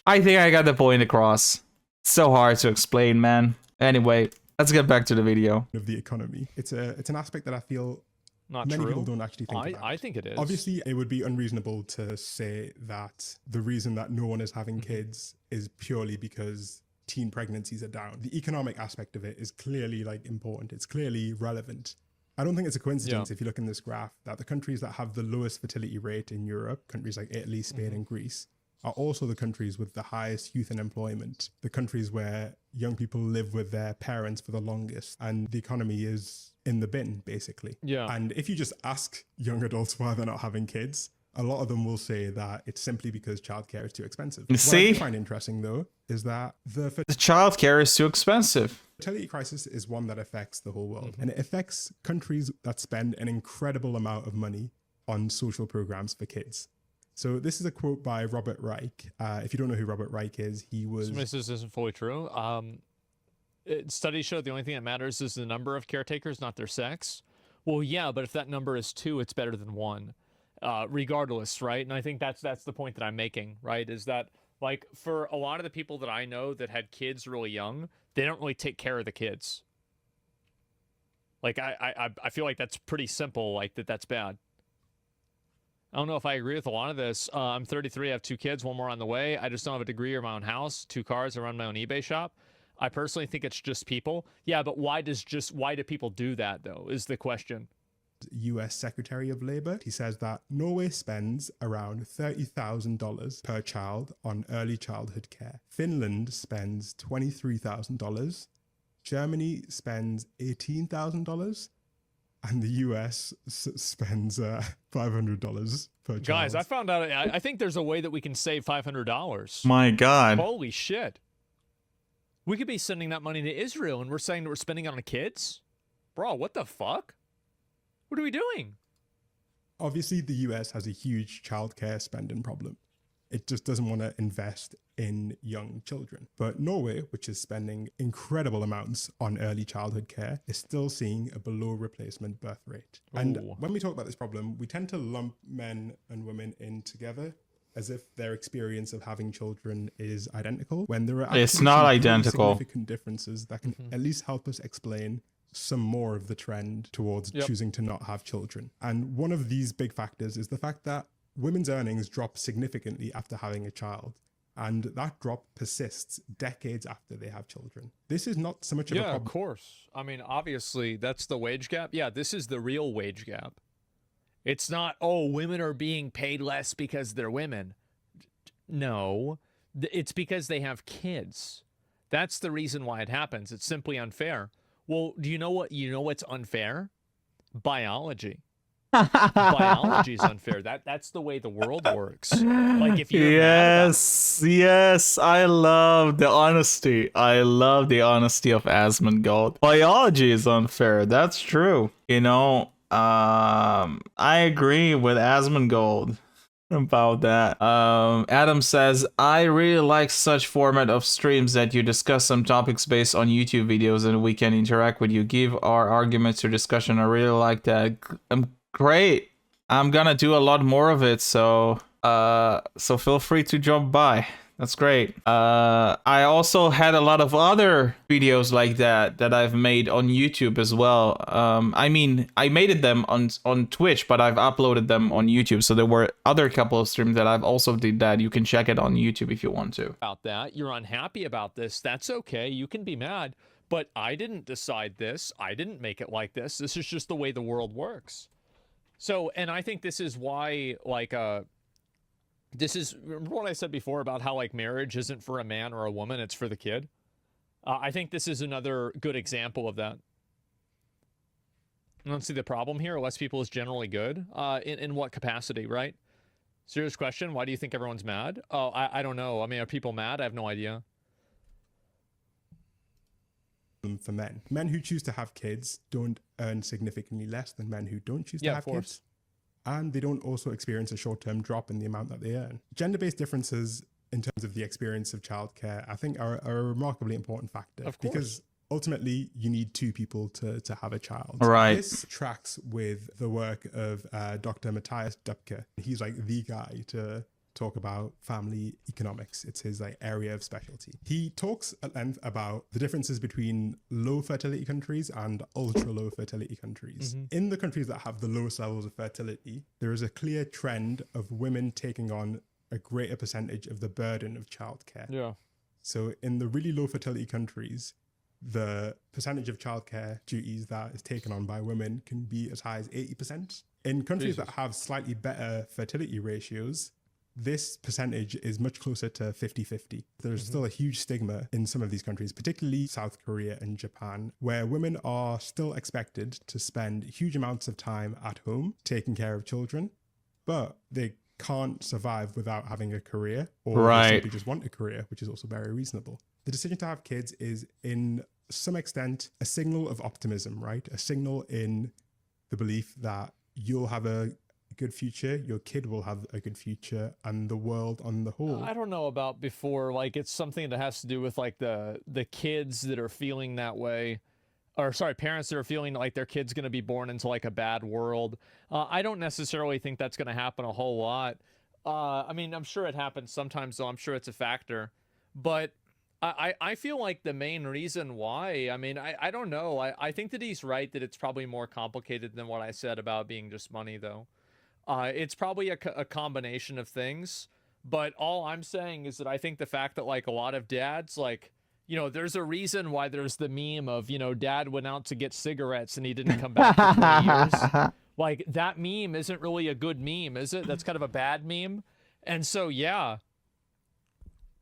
I think I got the point across. It's so hard to explain, man. Anyway, let's get back to the video. Of the economy. It's an aspect that I feel many people don't actually think about. I think it is. Obviously, it would be unreasonable to say that the reason that no one is having kids is purely because teen pregnancies are down. The economic aspect of it is clearly important. It's clearly relevant. I don't think it's a coincidence if you look in this graph that the countries that have the lowest fertility rate in Europe, countries like Italy, Spain, and Greece, are also the countries with the highest youth unemployment, the countries where young people live with their parents for the longest, and the economy is in the bin, basically. Yeah. And if you just ask young adults why they're not having kids, a lot of them will say that it's simply because childcare is too expensive. See? What I find interesting, though, is that the childcare is too expensive. Fertility crisis is one that affects the whole world, and it affects countries that spend an incredible amount of money on social programs for kids. So this is a quote by Robert Reich. If you don't know who Robert Reich is, he was... This isn't fully true. Studies show the only thing that matters is the number of caretakers, not their sex. Well, yeah, but if that number is 2, it's better than 1, regardless, right? And I think that's the point that I'm making, right? Is that, like, for a lot of the people that I know that had kids really young, they don't really take care of the kids. Like, I feel like that's pretty simple, like, that's bad. I don't know if I agree with a lot of this. I'm 33, I have 2 kids, 1 more on the way. I just don't have a degree or my own house, 2 cars, I run my own eBay shop. I personally think it's just people. Yeah, but why do people do that, though, is the question. US Secretary of Labor, he says that Norway spends around $30,000 per child on early childhood care. Finland spends $23,000. Germany spends $18,000. And the US spends $500 per child. Guys, I found out, I think there's a way that we can save $500. My God. Holy shit. We could be sending that money to Israel, and we're saying that we're spending it on the kids? Bro, what the fuck? What are we doing? Obviously, the US has a huge childcare spending problem. It just doesn't want to invest in young children. But Norway, which is spending incredible amounts on early childhood care, is still seeing a below replacement birth rate. Ooh. And when we talk about this problem, we tend to lump men and women in together as if their experience of having children is identical, when there are actually it's not identical. Significant differences that can at least help us explain some more of the trend towards choosing to not have children. And one of these big factors is the fact that women's earnings drop significantly after having a child, and that drop persists decades after they have children. This is not so much of a problem. Yeah, of course. I mean, obviously, that's the wage gap. Yeah, this is the real wage gap. It's not, oh, women are being paid less because they're women. No, it's because they have kids. That's the reason why it happens. It's simply unfair. Well, do you know what's unfair? Biology. Biology is unfair. That's the way the world works. Like if you yes, I love the honesty. I love the honesty of Asmongold. Biology is unfair. That's true. You know, I agree with Asmongold. about that. Adam says, I really like such format of streams that you discuss some topics based on YouTube videos and we can interact with you, give our arguments or discussion. I really like that. Great. I'm gonna do a lot more of it, so feel free to drop by. That's great. I also had a lot of other videos like that I've made on YouTube as well. I mean, I made them on Twitch, but I've uploaded them on YouTube. So there were other couple of streams that I've also did that. You can check it on YouTube if you want to. About that, you're unhappy about this. That's okay. You can be mad, but I didn't decide this. I didn't make it like this. This is just the way the world works. So, and I think this is why, like, this is, remember what I said before about how, like, marriage isn't for a man or a woman, it's for the kid? I think this is another good example of that. I don't see the problem here. Less people is generally good. In what capacity, right? Serious question. Why do you think everyone's mad? Oh, I don't know. I mean, are people mad? I have no idea. For men. Men who choose to have kids don't earn significantly less than men who don't choose to have kids. And they don't also experience a short-term drop in the amount that they earn. Gender-based differences in terms of the experience of childcare, I think are a remarkably important factor. Of course. Because ultimately, you need two people to have a child. Right. This tracks with the work of Dr. Matthias Dupke. He's like the guy to talk about family economics. It's his like area of specialty. He talks at length about the differences between low fertility countries and ultra low fertility countries. In the countries that have the lowest levels of fertility, there is a clear trend of women taking on a greater percentage of the burden of childcare. Yeah. So in the really low fertility countries, the percentage of childcare duties that is taken on by women can be as high as 80%. In countries that have slightly better fertility ratios, this percentage is much closer to 50-50. There's still a huge stigma in some of these countries, particularly South Korea and Japan, where women are still expected to spend huge amounts of time at home taking care of children, but they can't survive without having a career, or they simply just want a career, which is also very reasonable. The decision to have kids is, in some extent, a signal of optimism, right? A signal in the belief that you'll have a good future, your kid will have a good future, and the world on the whole. I don't know about before, like, it's something that has to do with, like, the kids that are feeling that way, or sorry, parents that are feeling like their kid's going to be born into, like, a bad world. I don't necessarily think that's going to happen a whole lot. I mean, I'm sure it happens sometimes, so I'm sure it's a factor. But I feel like the main reason why, I mean, I don't know. I think that he's right that it's probably more complicated than what I said about being just money, though. It's probably a combination of things, but all I'm saying is that I think the fact that, like, a lot of dads, like, you know, there's a reason why there's the meme of, you know, dad went out to get cigarettes and he didn't come back for 20 years. Like, that meme isn't really a good meme, is it? That's kind of a bad meme. And so, yeah.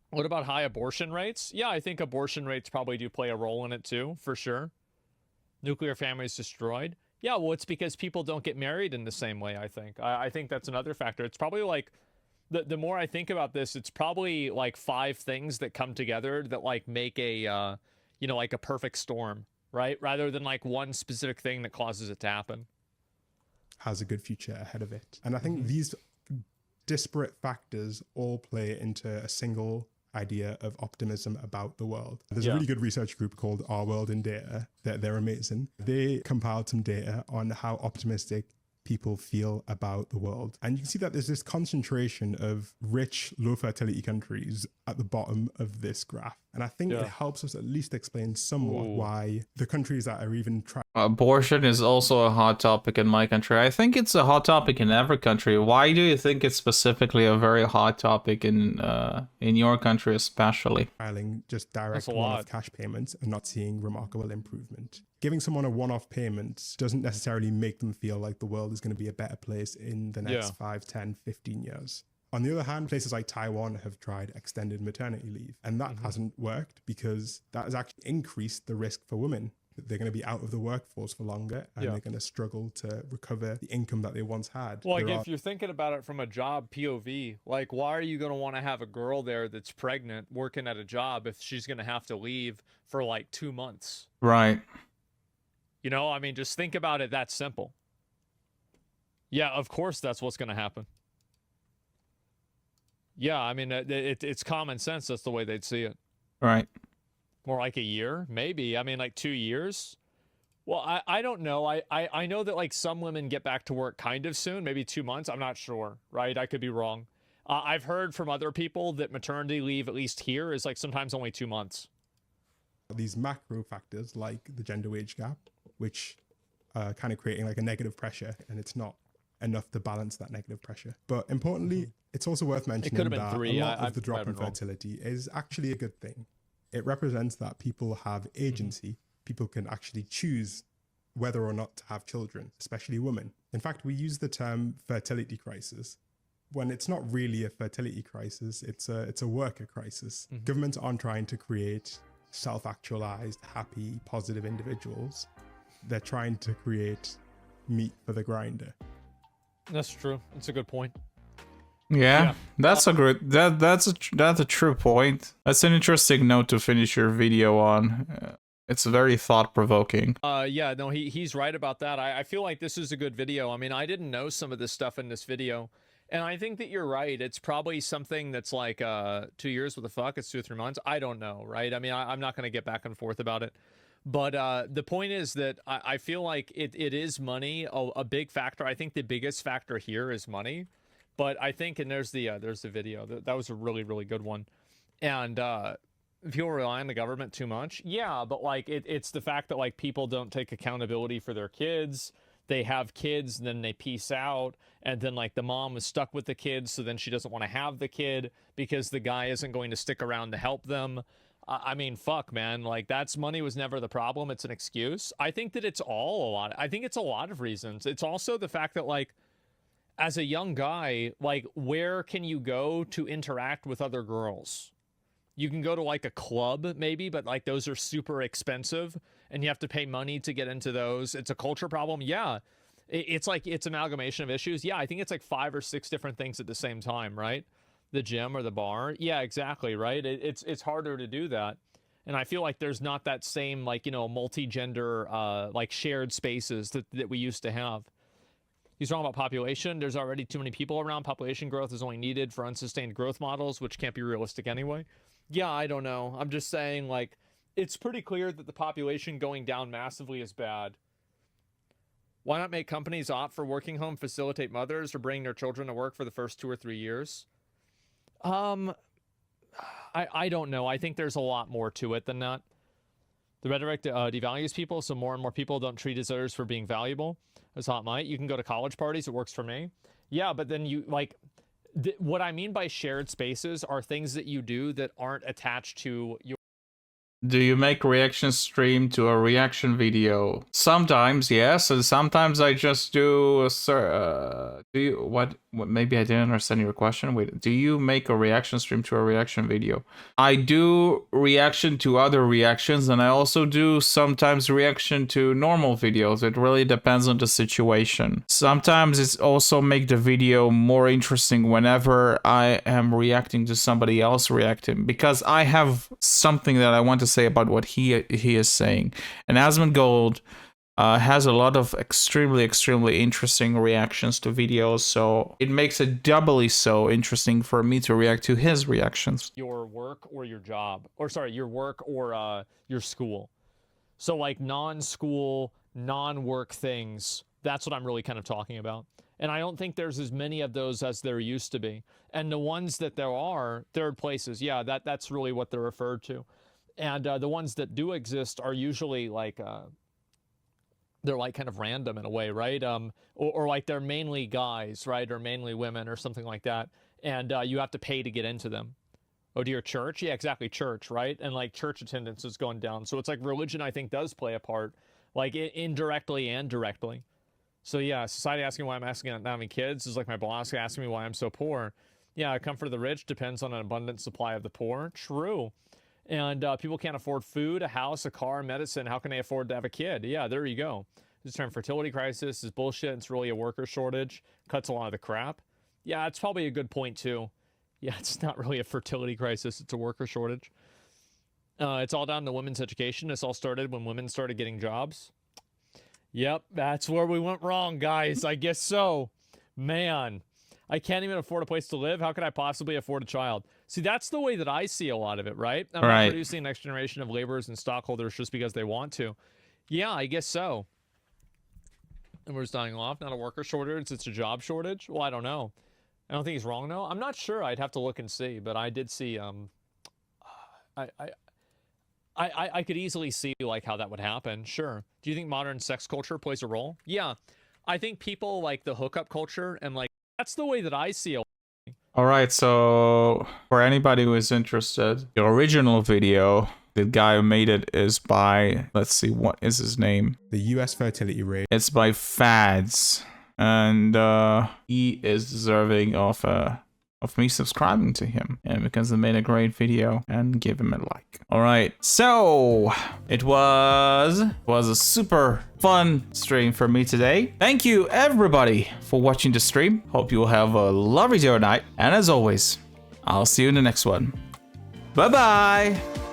What about high abortion rates? Yeah, I think abortion rates probably do play a role in it too, for sure. Nuclear families destroyed. Yeah, well, it's because people don't get married in the same way, I think. I think that's another factor. It's probably like, the more I think about this, it's probably like 5 things that come together that, like, make a, you know, like a perfect storm, right? Rather than, like, one specific thing that causes it to happen. Has a good future ahead of it. And I think these disparate factors all play into a single idea of optimism about the world. There's a really good research group called Our World in Data. They're amazing. They compiled some data on how optimistic people feel about the world. And you can see that there's this concentration of rich, low fertility countries at the bottom of this graph. And I think it helps us at least explain somewhat why the countries that are even trying. Abortion is also a hot topic in my country. I think it's a hot topic in every country. Why do you think it's specifically a very hot topic in your country especially? Filing just direct one-off cash payments and not seeing remarkable improvement. Giving someone a one-off payment doesn't necessarily make them feel like the world is going to be a better place in the next 5, 10, 15 years. On the other hand, places like Taiwan have tried extended maternity leave, and that hasn't worked because that has actually increased the risk for women. They're going to be out of the workforce for longer, and they're going to struggle to recover the income that they once had. Well, like, if you're thinking about it from a job POV, like, why are you going to want to have a girl there that's pregnant working at a job if she's going to have to leave for like 2 months? Right. You know, I mean, just think about it that simple. Yeah, of course that's what's going to happen. Yeah, I mean, it's common sense. That's the way they'd see it. Right. More like a year, maybe. I mean, like 2 years. Well, I don't know. I know that like some women get back to work kind of soon, maybe 2 months. I'm not sure, right? I could be wrong. I've heard from other people that maternity leave, at least here, is like sometimes only 2 months. These macro factors like the gender wage gap, which are kind of creating like a negative pressure, and it's not enough to balance that negative pressure. But importantly, it's also worth mentioning that a lot of the drop in fertility is actually a good thing. It represents that people have agency. People can actually choose whether or not to have children, especially women. In fact, we use the term fertility crisis when it's not really a fertility crisis, it's a worker crisis. Governments aren't trying to create self-actualized, happy, positive individuals. They're trying to create meat for the grinder. That's true. That's a good point. Yeah, that's a great, that's a true point. That's an interesting note to finish your video on. It's very thought-provoking. Yeah, no, he's right about that. I feel like this is a good video. I mean, I didn't know some of this stuff in this video. And I think that you're right. It's probably something that's like 2 years, what the fuck? It's 2 or 3 months. I don't know, right? I mean, I'm not going to get back and forth about it. But the point is that I feel like it is money, a big factor. I think the biggest factor here is money. But I think, and there's the video. That was a really, really good one. And people rely on the government too much. Yeah, but like it's the fact that like people don't take accountability for their kids. They have kids, and then they peace out, and then like the mom is stuck with the kids, so then she doesn't want to have the kid because the guy isn't going to stick around to help them. I mean, fuck, man. Like, that's money was never the problem. It's an excuse. I think that it's all a lot. I think it's a lot of reasons. It's also the fact that, like, as a young guy, like, where can you go to interact with other girls? You can go to, like, a club, maybe, but, like, those are super expensive, and you have to pay money to get into those. It's a culture problem. Yeah. It's like, it's amalgamation of issues. Yeah, I think it's like 5 or 6 different things at the same time, right? The gym or the bar. Yeah, exactly, right? It's harder to do that. And I feel like there's not that same, like, you know, multi-gender, like, shared spaces that we used to have. He's talking about population. There's already too many people around. Population growth is only needed for unsustained growth models, which can't be realistic anyway. Yeah, I don't know. I'm just saying, like, it's pretty clear that the population going down massively is bad. Why not make companies opt for working home, facilitate mothers, or bring their children to work for the first 2 or 3 years? I don't know. I think there's a lot more to it than that. The rhetoric devalues people, so more and more people don't treat others for being valuable. That's how it might. You can go to college parties. It works for me. Yeah, but then you, like, what I mean by shared spaces are things that you do that aren't attached to your... Do you make a reaction stream to a reaction video? Sometimes, yes, and sometimes I just do a do you what maybe I didn't understand your question. Wait, do you make a reaction stream to a reaction video? I do reaction to other reactions, and I also do sometimes reaction to normal videos. It really depends on the situation. Sometimes it's also make the video more interesting whenever I am reacting to somebody else reacting, because I have something that I want to say about what he is saying. And Asmongold has a lot of extremely interesting reactions to videos, so it makes it doubly so interesting for me to react to his reactions. Your work or your job, or sorry, your work or your school. So like non-school, non-work things, that's what I'm really kind of talking about. And I don't think there's as many of those as there used to be. And the ones that there are, third places, yeah, that's really what they're referred to. And the ones that do exist are usually like, they're like kind of random in a way, right? Or like they're mainly guys, right? Or mainly women or something like that. And you have to pay to get into them. Oh, to your church? Yeah, exactly, church, right? And like church attendance is going down. So it's like religion, I think, does play a part, like indirectly and directly. So yeah, society asking why I'm asking not having kids is like my boss asking me why I'm so poor. Yeah, comfort of the rich depends on an abundant supply of the poor. True. And people can't afford food, a house, a car, medicine. How can they afford to have a kid? Yeah, there you go. This term fertility crisis is bullshit. It's really a worker shortage. Cuts a lot of the crap. Yeah, it's probably a good point too. Yeah, it's not really a fertility crisis. It's a worker shortage. It's all down to women's education. This all started when women started getting jobs. Yep, that's where we went wrong, guys. I guess so. Man, I can't even afford a place to live. How could I possibly afford a child? See, that's the way that I see a lot of it, right? I'm not producing next generation of laborers and stockholders just because they want to. Yeah, I guess so. And we're just dying off. Not a worker shortage. It's a job shortage. Well, I don't know. I don't think he's wrong, though. I'm not sure. I'd have to look and see. But I did see... I could easily see like how that would happen. Sure. Do you think modern sex culture plays a role? Yeah. I think people like the hookup culture and like that's the way that I see it. All right, so for anybody who is interested, the original video, the guy who made it is by, let's see, what is his name? The US fertility rate. It's by Fads, and he is deserving of me subscribing to him, and because he made a great video, and give him a like. All right, so it was a super fun stream for me today. Thank you everybody for watching the stream. Hope you will have a lovely day or night, and as always, I'll see you in the next one. Bye bye.